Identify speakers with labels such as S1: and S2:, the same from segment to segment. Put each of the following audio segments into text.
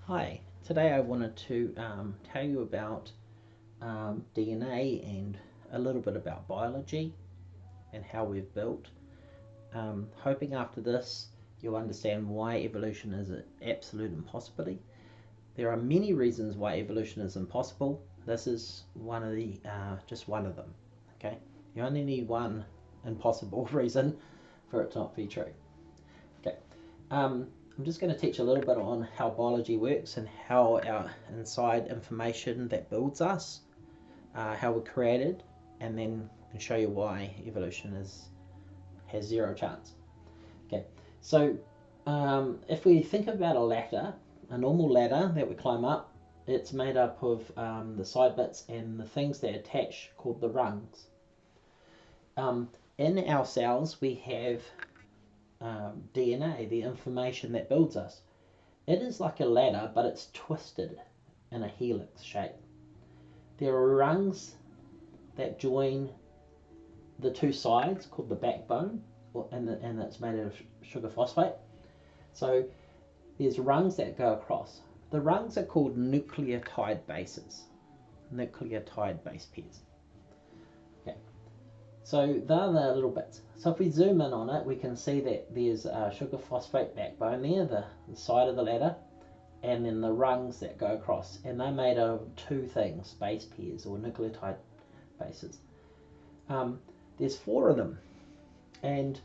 S1: Hi, today I wanted to tell you about DNA and a little bit about biology and how we've built. Hoping after this you'll understand why evolution is an absolute impossibility. There are many reasons why evolution is impossible. This is one of the just one of them. Okay, you only need one impossible reason for it to not be true. Okay. I'm just going to teach a little bit on how biology works and how our inside information that builds us, how we're created, and then I can show you why evolution has zero chance. Okay, so if we think about a ladder, a normal ladder that we climb up, it's made up of the side bits and the things that attach called the rungs. In our cells, we have DNA, the information that builds us. It is like a ladder, but it's twisted in a helix shape. There are rungs that join the two sides called the backbone, and it's made out of sugar phosphate. So there's rungs that go across. The rungs are called nucleotide bases, nucleotide base pairs. Okay, so they're the little bits. So if we zoom in on it, we can see that there's a sugar phosphate backbone there, the side of the ladder, and then the rungs that go across. And they're made of two things, base pairs or nucleotide bases. There's four of them. And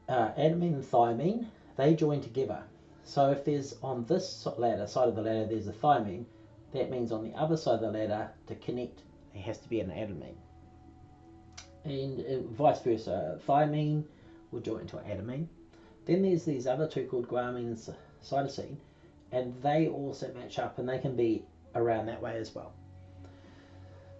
S1: adenine and thymine, they join together. So if there's on this side of the ladder, there's a thymine, that means on the other side of the ladder, to connect, it has to be an adenine. And vice versa, thymine will join to adenine. Then there's these other two called guanine and cytosine, and they also match up, and they can be around that way as well.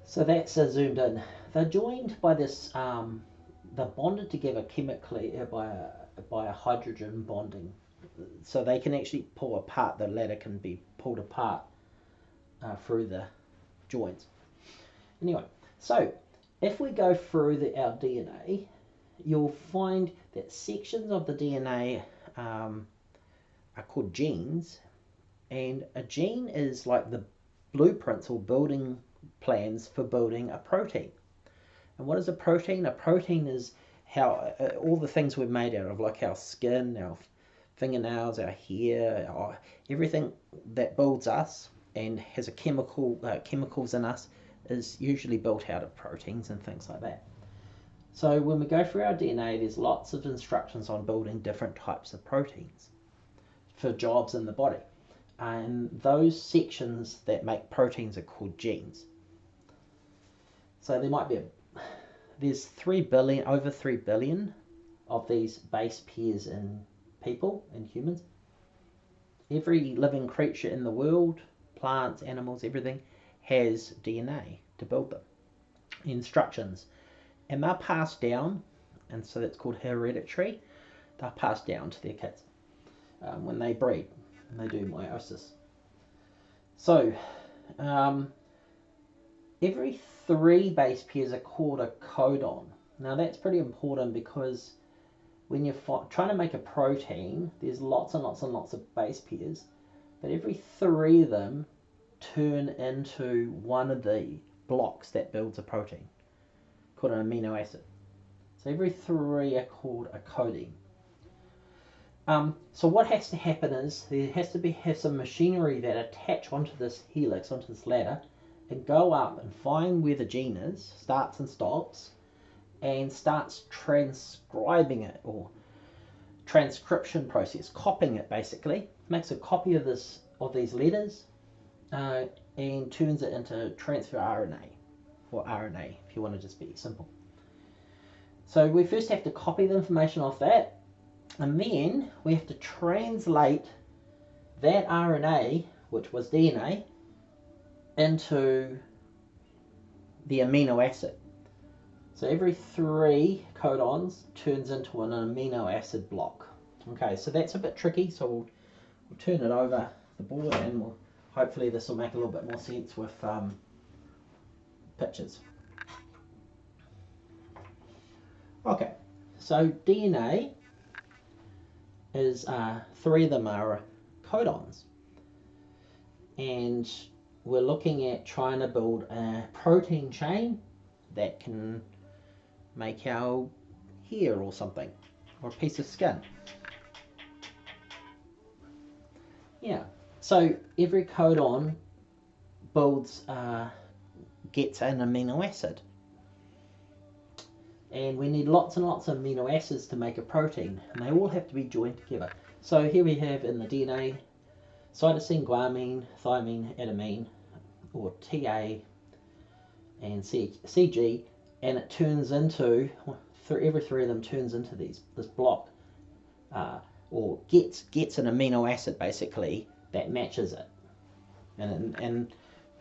S1: So that's zoomed in. They're joined by this, they're bonded together chemically by a hydrogen bonding. So they can actually pull apart, the ladder can be pulled apart through the joints. Anyway, so if we go through our DNA, you'll find that sections of the DNA are called genes, and a gene is like the blueprints or building plans for building a protein. And what is a protein? A protein is how all the things we're made out of, like our skin, our fingernails, our hair, everything that builds us and has a chemicals in us is usually built out of proteins and things like that. So when we go through our DNA, there's lots of instructions on building different types of proteins for jobs in the body. And those sections that make proteins are called genes. So there might be there's 3 billion, over 3 billion of these base pairs in people, in humans. Every living creature in the world, plants, animals, everything, has DNA to build them, instructions, and they're passed down, and so that's called hereditary. They're passed down to their kids when they breed and they do meiosis. So every 3 base pairs are called a codon. Now that's pretty important because when you're trying to make a protein, there's lots and lots and lots of base pairs, but every 3 of them turn into one of the blocks that builds a protein, called an amino acid. So every 3 are called a codon. So what has to happen is there has to have some machinery that attach onto this helix, onto this ladder, and go up and find where the gene is, starts and stops, and starts transcribing it, or transcription process, copying it basically, makes a copy of these letters, and turns it into transfer RNA, or RNA if you want to just be simple. So we first have to copy the information off that, and then we have to translate that RNA, which was DNA, into the amino acid. So every 3 codons turns into an amino acid block. Okay, so that's a bit tricky, so we'll turn it over the board, and hopefully this will make a little bit more sense with pictures. Okay, so DNA is 3 of them are codons. and we're looking at trying to build a protein chain that can make our hair or something, or a piece of skin. Yeah, so every codon builds, gets an amino acid. And we need lots and lots of amino acids to make a protein, and they all have to be joined together. So here we have in the DNA cytosine, guanine, thymine, adenine, or TA and CG, and it turns into, every three of them turns into this block, or gets an amino acid basically that matches it, and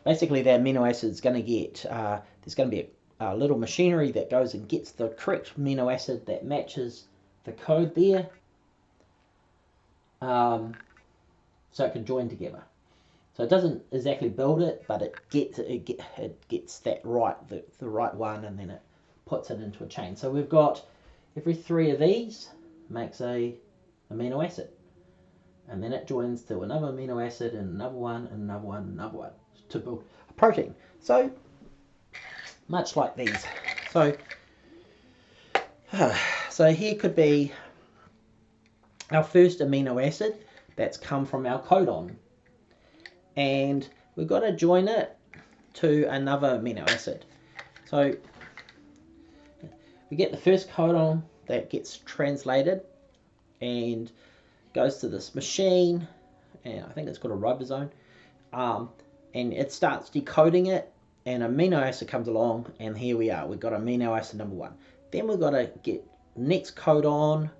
S1: basically the amino acid is going to get, there's going to be a little machinery that goes and gets the correct amino acid that matches the code there, so it can join together. So it doesn't exactly build it, but it gets that right, the right one, and then it puts it into a chain. So we've got every three of these makes a amino acid, and then it joins to another amino acid and another one and another one and another one to build a protein. So much like these. So here could be our first amino acid that's come from our codon, and we've got to join it to another amino acid. So we get the first codon that gets translated and goes to this machine, and I think it's called a ribosome, and it starts decoding it, and amino acid comes along, and here we are, we've got amino acid number 1. Then we've got to get next codon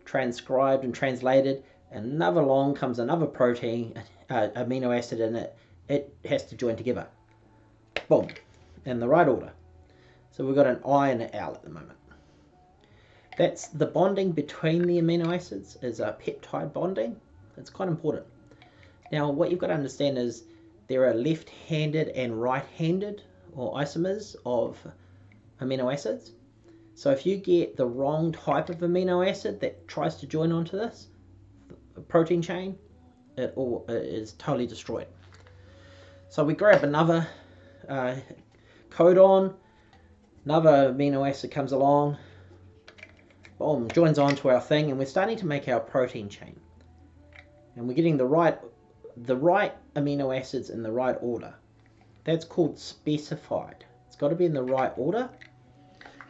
S1: transcribed and translated, and another along comes another protein, amino acid, and it has to join together. Boom, in the right order. So we've got an I and an L at the moment. That's the bonding between the amino acids, is a peptide bonding. It's quite important. Now what you've got to understand is there are left-handed and right-handed, or isomers, of amino acids. So if you get the wrong type of amino acid that tries to join onto this protein chain, it all is totally destroyed. So we grab another codon, another amino acid comes along, boom, joins onto our thing, and we're starting to make our protein chain. And we're getting the right amino acids in the right order. That's called specified. It's got to be in the right order.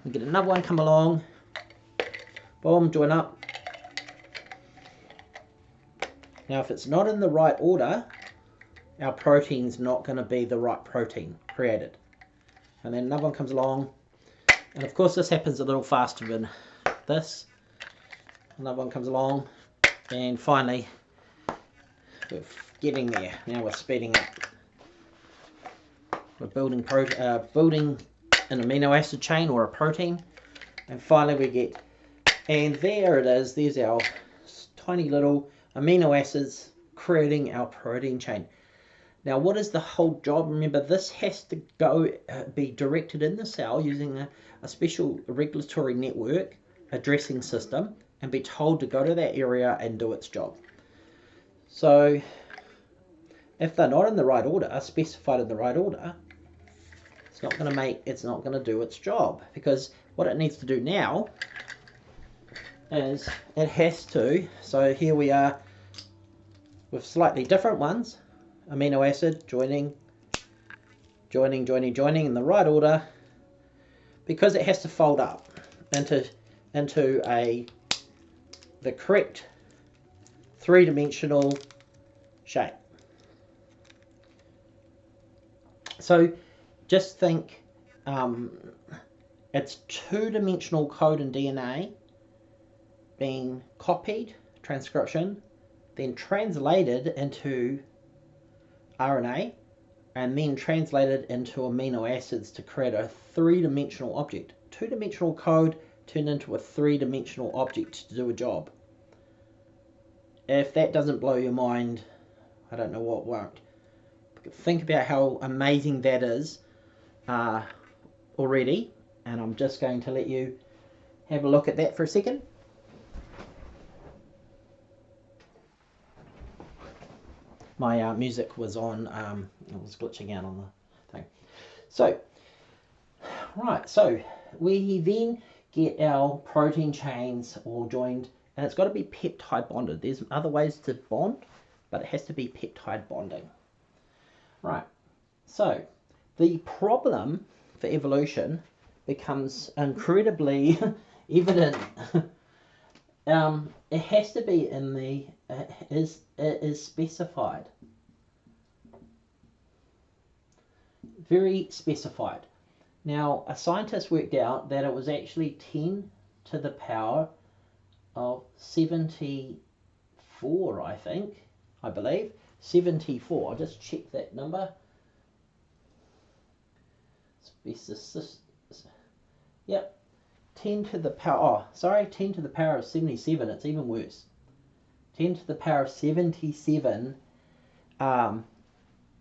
S1: We get another one come along, boom, join up. Now if it's not in the right order, our protein's not going to be the right protein created. And then another one comes along, and of course this happens a little faster than this. Another one comes along, and finally we're getting there. Now we're speeding up. We're building an amino acid chain, or a protein, and finally we get, and there it is, there's our tiny little amino acids creating our protein chain. Now what is the whole job? Remember, this has to go be directed in the cell using a special regulatory network addressing system, and be told to go to that area and do its job. So if they're not in the right order, specified in the right order, it's not going to do its job, because what it needs to do now is it has to, so here we are with slightly different ones, amino acid joining in the right order, because it has to fold up into the correct three-dimensional shape. So just think, it's two-dimensional code in DNA being copied, transcription, then translated into RNA, and then translated into amino acids to create a three-dimensional object. Two-dimensional code turned into a three-dimensional object to do a job. If that doesn't blow your mind, I don't know what won't. Think about how amazing that is already, and I'm just going to let you have a look at that for a second. My music was on, it was glitching out on the thing. So, right, so we then get our protein chains all joined, and it's got to be peptide bonded. There's other ways to bond, but it has to be peptide bonding. Right, so the problem for evolution becomes incredibly evident. It has to be in the it is specified, very specified. Now, a scientist worked out that it was actually 10 to the power of 74, I believe, 74. I'll just check that number. Yep, 10 to the power, 10 to the power of 77. It's even worse. 10 to the power of 77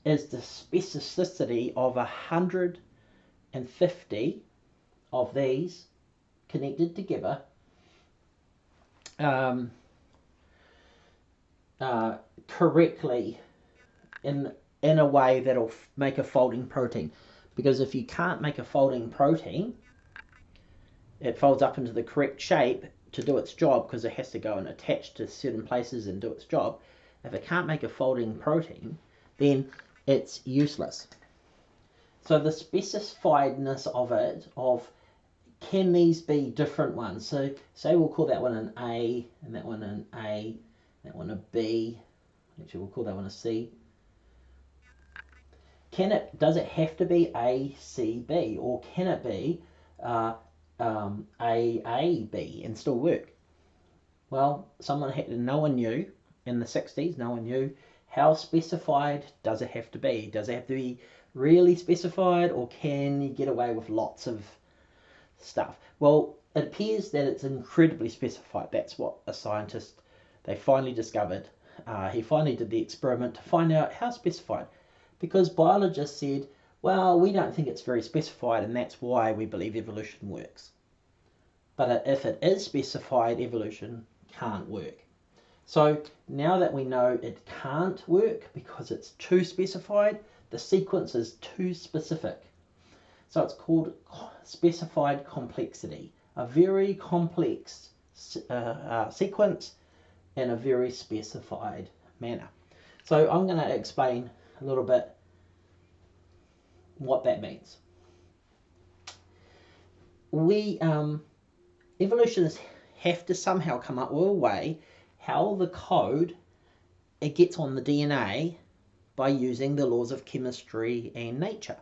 S1: is the specificity of 150 of these connected together correctly in a way that'll make a folding protein. Because if you can't make a folding protein, it folds up into the correct shape to do its job, because it has to go and attach to certain places and do its job. If it can't make a folding protein, then it's useless. So the specifiedness of it, can these be different ones? So say we'll call that one an A, and that one an A, that one a B. Actually, we'll call that one a C. Does it have to be A, C, B, or can it be A, B and still work? Well, no one knew in the 60s, no one knew how specified does it have to be. Does it have to be really specified, or can you get away with lots of stuff? Well, it appears that it's incredibly specified. That's what a scientist, they finally discovered. He finally did the experiment to find out how specified. Because biologists said, well, we don't think it's very specified, and that's why we believe evolution works. But if it is specified, evolution can't work. So now that we know it can't work because it's too specified, the sequence is too specific. So it's called specified complexity, a very complex sequence in a very specified manner. So I'm going to explain a little bit what that means. We evolutionists have to somehow come up with a way how the code it gets on the DNA by using the laws of chemistry and nature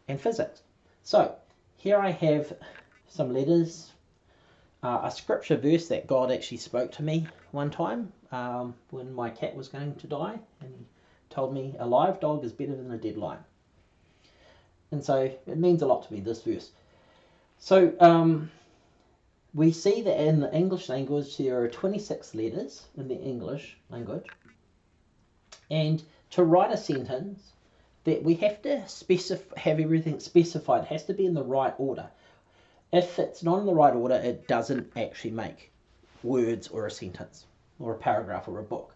S1: and physics. So here I have some letters, a scripture verse that God actually spoke to me one time when my cat was going to die, and he told me a live dog is better than a dead lion. And so it means a lot to me, this verse. So we see that in the English language there are 26 letters in the English language, and to write a sentence that we have to have everything specified. It has to be in the right order. If it's not in the right order, it doesn't actually make words or a sentence or a paragraph or a book.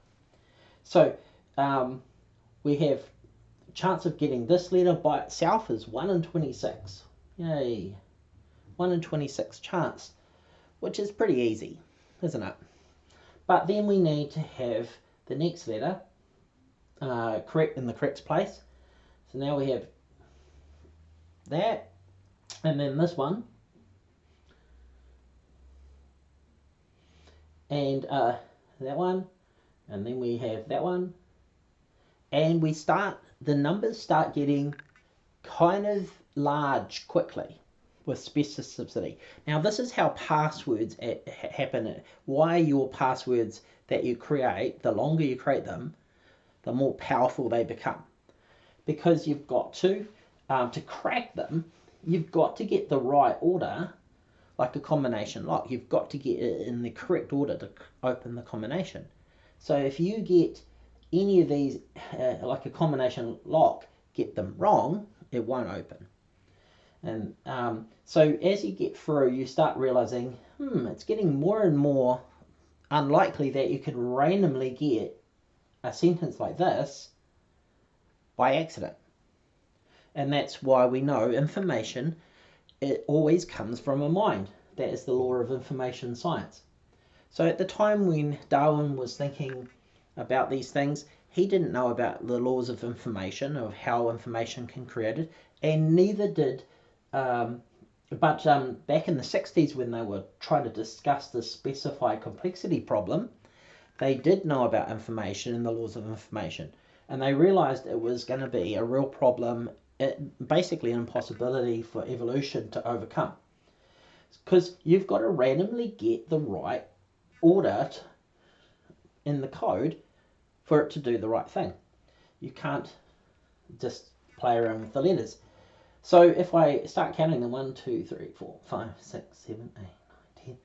S1: So we have chance of getting this letter by itself is 1 in 26. Yay. 1 in 26 chance, which is pretty easy, isn't it? But then we need to have the next letter correct in the correct place. So now we have that, and then this one, and that one, and then we have that one, and the numbers start getting kind of large quickly with specificity. Now this is how passwords happen. Why your passwords that you create, the longer you create them, the more powerful they become. Because you've got to crack them, you've got to get the right order, like a combination lock. You've got to get it in the correct order to open the combination. So if you get any of these, like a combination lock, get them wrong, it won't open. And so as you get through, you start realizing, it's getting more and more unlikely that you could randomly get a sentence like this by accident. And that's why we know information, it always comes from a mind. That is the law of information science. So at the time when Darwin was thinking about these things, he didn't know about the laws of information, of how information can be created, and neither did, back in the 60s when they were trying to discuss the specified complexity problem, they did know about information and the laws of information. And they realized it was going to be a real problem, basically an impossibility for evolution to overcome. Because you've got to randomly get the right order in the code for it to do the right thing. You can't just play around with the letters. So if I start counting them, 1, 2, 3, 4, 5, 6, 7, 8, 9, 10,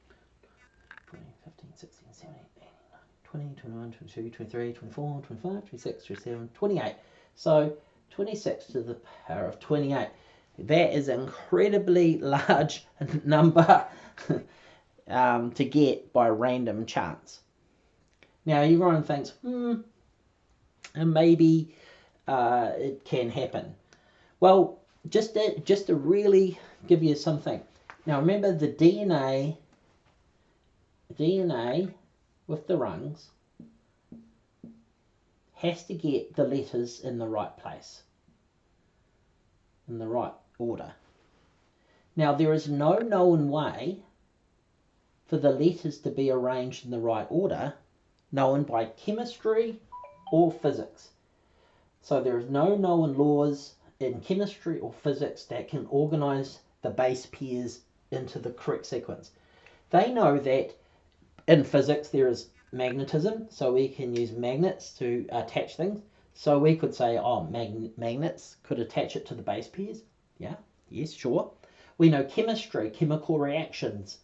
S1: 20, 15, 16, 17, 18, 19, 20, 21, 22, 23, 24, 25, 26, 27, 28. So 26 to the power of 28. That is an incredibly large number to get by random chance. Now everyone thinks, and maybe it can happen. Well, just to really give you something. Now remember the DNA with the rungs has to get the letters in the right place, in the right order. Now there is no known way for the letters to be arranged in the right order, known by chemistry or physics. So there is no known laws in chemistry or physics that can organize the base pairs into the correct sequence. They know that in physics there is magnetism, so we can use magnets to attach things. So we could say, oh, magnets could attach it to the base pairs. Yeah, yes, sure. We know chemistry, chemical reactions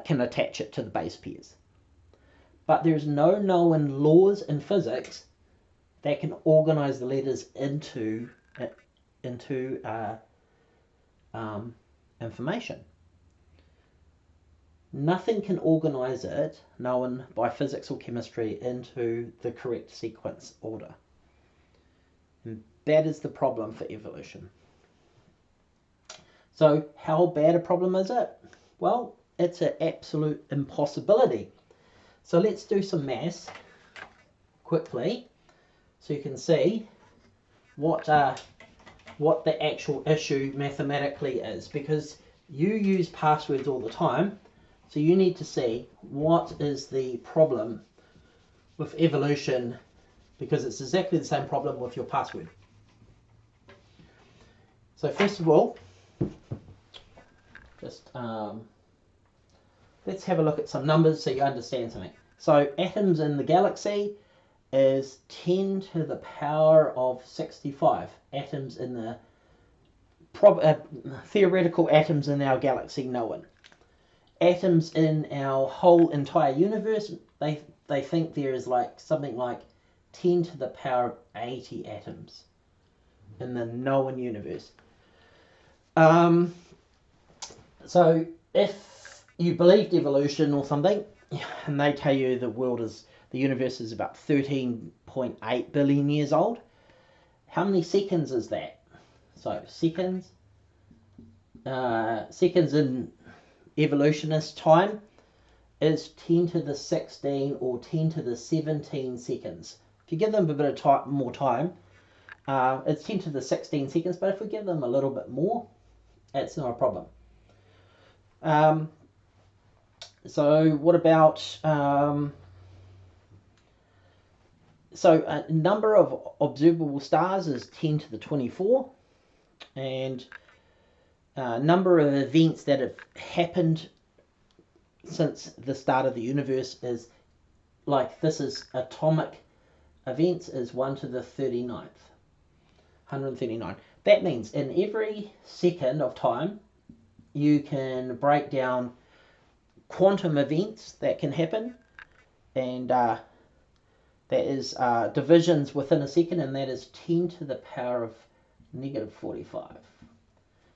S1: can attach it to the base pairs. But there's no known laws in physics that can organize the letters into information. Nothing can organize it, known by physics or chemistry, into the correct sequence order. And that is the problem for evolution. So how bad a problem is it? Well, it's an absolute impossibility. So let's do some maths quickly so you can see what the actual issue mathematically is, because you use passwords all the time, so you need to see what is the problem with evolution, because it's exactly the same problem with your password. So first of all, just let's have a look at some numbers so you understand something. So atoms in the galaxy is 10 to the power of 65 atoms in the theoretical atoms in our galaxy known. Atoms in our whole entire universe, they think there is like something like 10 to the power of 80 atoms in the known universe. So if you believed evolution or something, and they tell you the universe is about 13.8 billion years old, how many seconds is that? So seconds in evolutionist time is 10 to the 16 or 10 to the 17 seconds. If you give them a bit of more time, it's 10 to the 16 seconds, but if we give them a little bit more, it's not a problem. So what about so a number of observable stars is 10 to the 24, and number of events that have happened since the start of the universe is, like, this is atomic events, is 1 to the 39th, 139. That means in every second of time you can break down quantum events that can happen, and that is divisions within a second, and that is 10 to the power of negative 45.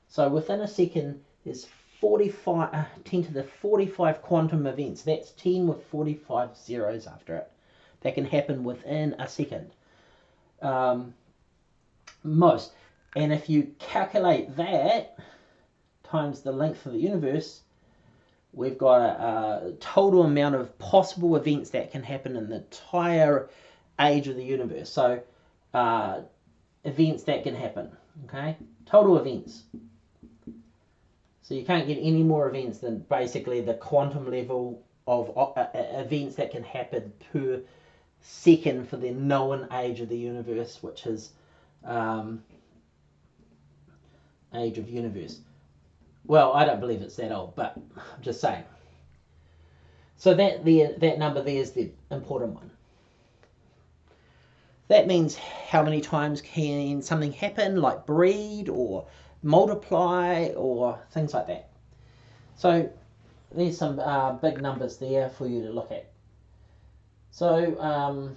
S1: So within a second there's 10 to the 45 quantum events. That's 10 with 45 zeros after it. that can happen within a second. Most. And if you calculate that times the length of the universe, we've got a total amount of possible events that can happen in the entire age of the universe. So events that can happen, okay? Total events. So you can't get any more events than basically the quantum level of events that can happen per second for the known age of the universe, which is age of universe. Well, I don't believe it's that old, but I'm just saying. So that number there is the important one. That means how many times can something happen, like breed or multiply or things like that. So there's some big numbers there for you to look at. So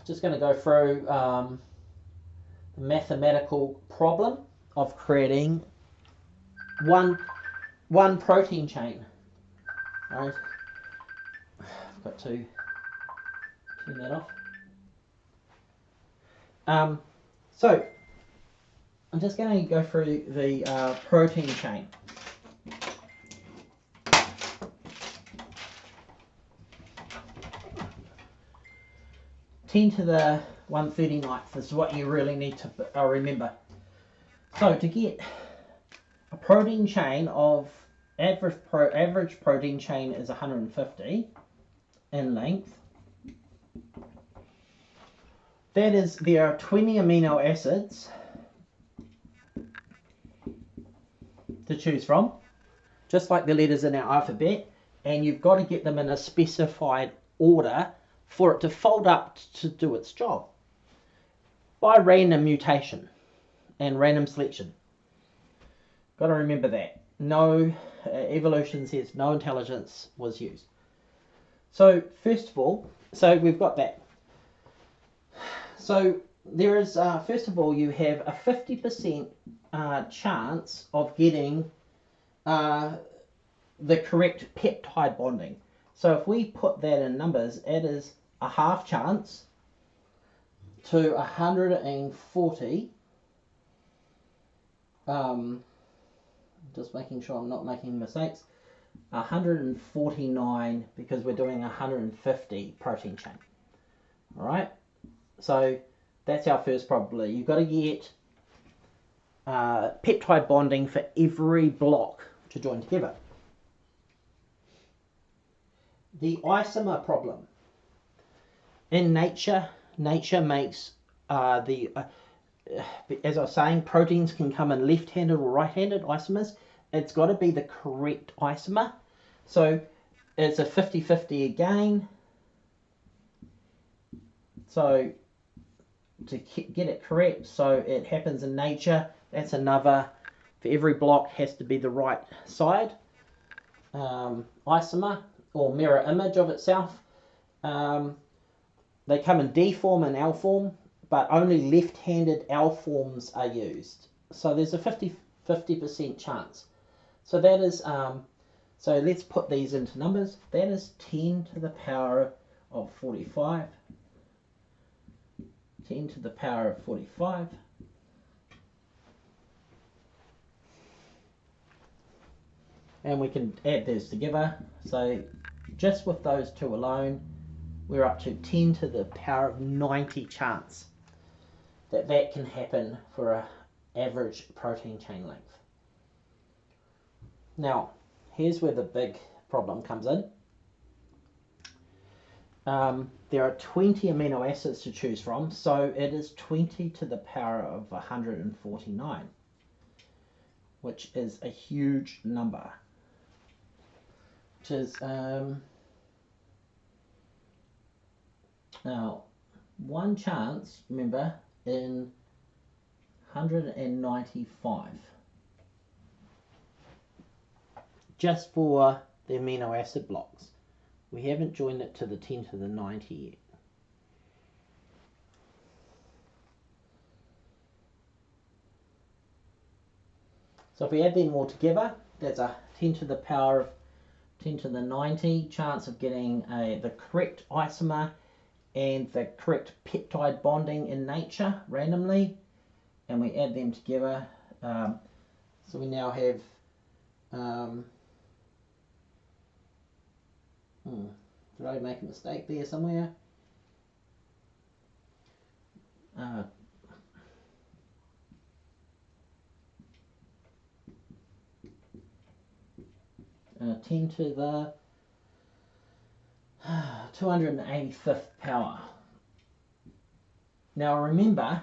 S1: just going to go through the mathematical problem of creating one protein chain. Right? I've got to turn that off. So I'm just going to go through the protein chain. Ten to the 139th is what you really need to remember. So to get a protein chain of average protein chain is 150 in length. That is, there are 20 amino acids to choose from, just like the letters in our alphabet, and you've got to get them in a specified order for it to fold up to do its job by random mutation and random selection. Got to remember that. No, evolution says no intelligence was used. So first of all, so we've got that. So there is, first of all, you have a 50% chance of getting the correct peptide bonding. So if we put that in numbers, it is a half chance to 140. Just making sure I'm not making mistakes. 149, because we're doing 150 protein chain. All right. So that's our first probability. You've got to get peptide bonding for every block to join together. The isomer problem. In nature makes as I was saying, proteins can come in left-handed or right-handed isomers. It's got to be the correct isomer. So it's a 50-50 again. So to get it correct, so it happens in nature, that's another, for every block has to be the right side isomer or mirror image of itself. They come in D form and L form, but only left-handed L forms are used. So there's a 50% chance. So that is, so let's put these into numbers. That is 10 to the power of 45. 10 to the power of 45. And we can add those together. So just with those two alone, we're up to 10 to the power of 90 chance that that can happen for an average protein chain length. Now, here's where the big problem comes in. There are 20 amino acids to choose from, so it is 20 to the power of 149, which is a huge number. Which is, now, one chance, remember, in 195. Just for the amino acid blocks. We haven't joined it to the 10 to the 90 yet. So if we add them all together, There's a 10 to the power of 10 to the 90 chance of getting the correct isomer and the correct peptide bonding in nature randomly, and we add them together. So we now have did I make a mistake there somewhere? 10 to the 285th power. Now remember,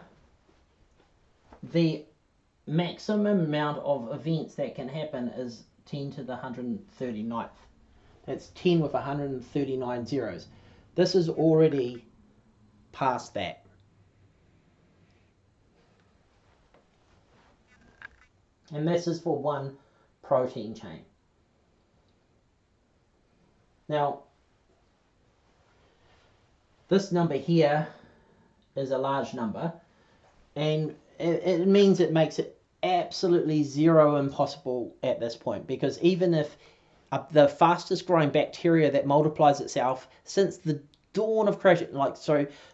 S1: the maximum amount of events that can happen is 10 to the 139th. That's 10 with 139 zeros. This is already past that. And this is for one protein chain. Now, this number here is a large number, and it means it makes it absolutely zero impossible at this point, because even if the fastest growing bacteria that multiplies itself since the dawn of creation,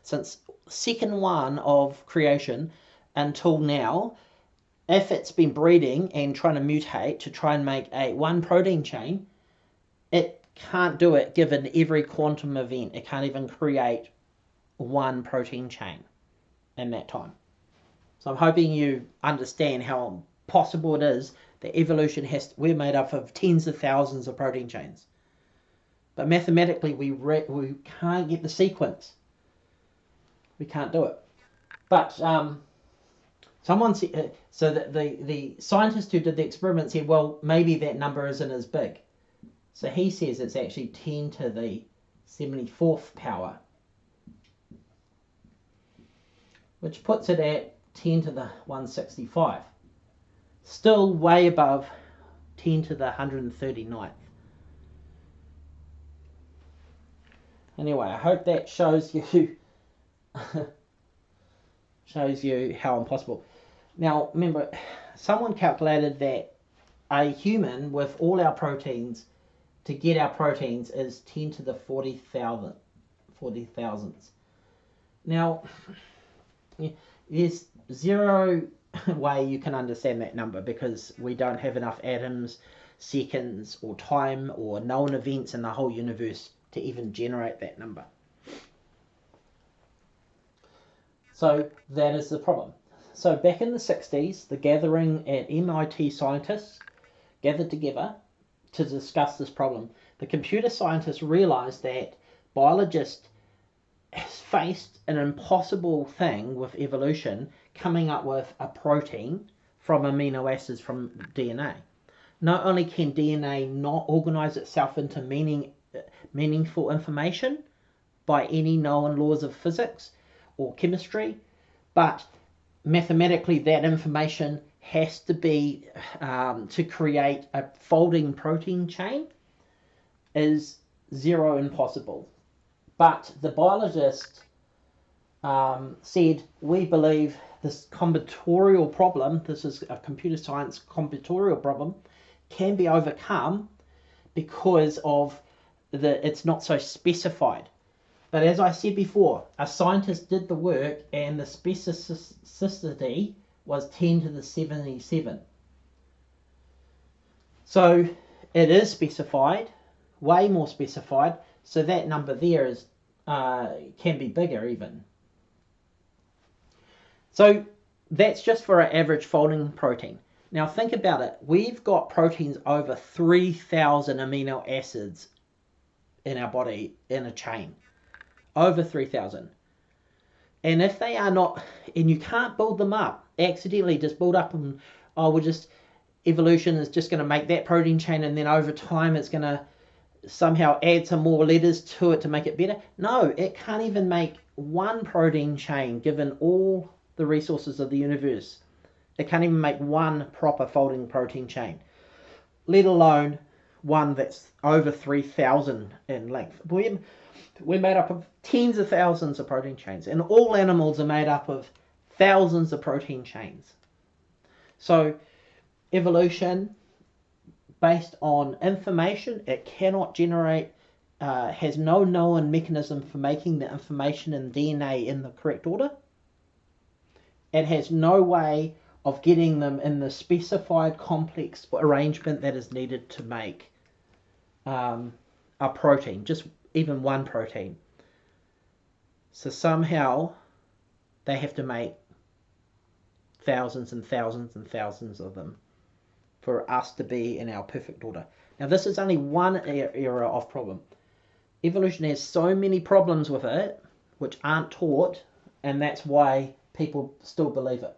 S1: since second one of creation until now, if it's been breeding and trying to mutate to try and make one protein chain, it can't do it given every quantum event. It can't even create one protein chain in that time. So I'm hoping you understand how possible it is that evolution we're made up of tens of thousands of protein chains. But mathematically we can't get the sequence. We can't do it. But someone said, so that the scientist who did the experiment said, well, maybe that number isn't as big. So he says it's actually 10 to the 74th power, which puts it at 10 to the 165. Still way above 10 to the 139th. Anyway, I hope that shows you how impossible. Now, remember, someone calculated that a human with all our proteins, to get our proteins, is 10 to the 40,000. Now, there's zero way you can understand that number, because we don't have enough atoms, seconds, or time, or known events in the whole universe to even generate that number. So that is the problem. So back in the 60s, the gathering at MIT scientists gathered together to discuss this problem. The computer scientists realized that biologists faced an impossible thing with evolution, coming up with a protein from amino acids from DNA. Not only can DNA not organize itself into meaningful information by any known laws of physics or chemistry, but mathematically that information has to be to create a folding protein chain is zero impossible. But the biologist said, we believe this combinatorial problem, this is a computer science combinatorial problem, can be overcome because of it's not so specified. But as I said before, a scientist did the work and the specificity was 10 to the 77. So it is specified, way more specified, so that number there is can be bigger even. So that's just for an average folding protein. Now think about it. We've got proteins over 3,000 amino acids in our body in a chain. Over 3,000. And if they are not, and you can't build them up, accidentally just build up and, evolution is just going to make that protein chain and then over time it's going to somehow add some more letters to it to make it better. No, it can't even make one protein chain given all the resources of the universe. It can't even make one proper folding protein chain, let alone one that's over 3,000 in length. We're made up of tens of thousands of protein chains, and all animals are made up of thousands of protein chains. So evolution based on information. It cannot generate, has no known mechanism for making the information in DNA in the correct order. It has no way of getting them in the specified complex arrangement that is needed to make a protein, just even one protein. So somehow they have to make thousands and thousands and thousands of them for us to be in our perfect order. Now this is only one area of problem. Evolution has so many problems with it which aren't taught, and that's why people still believe it.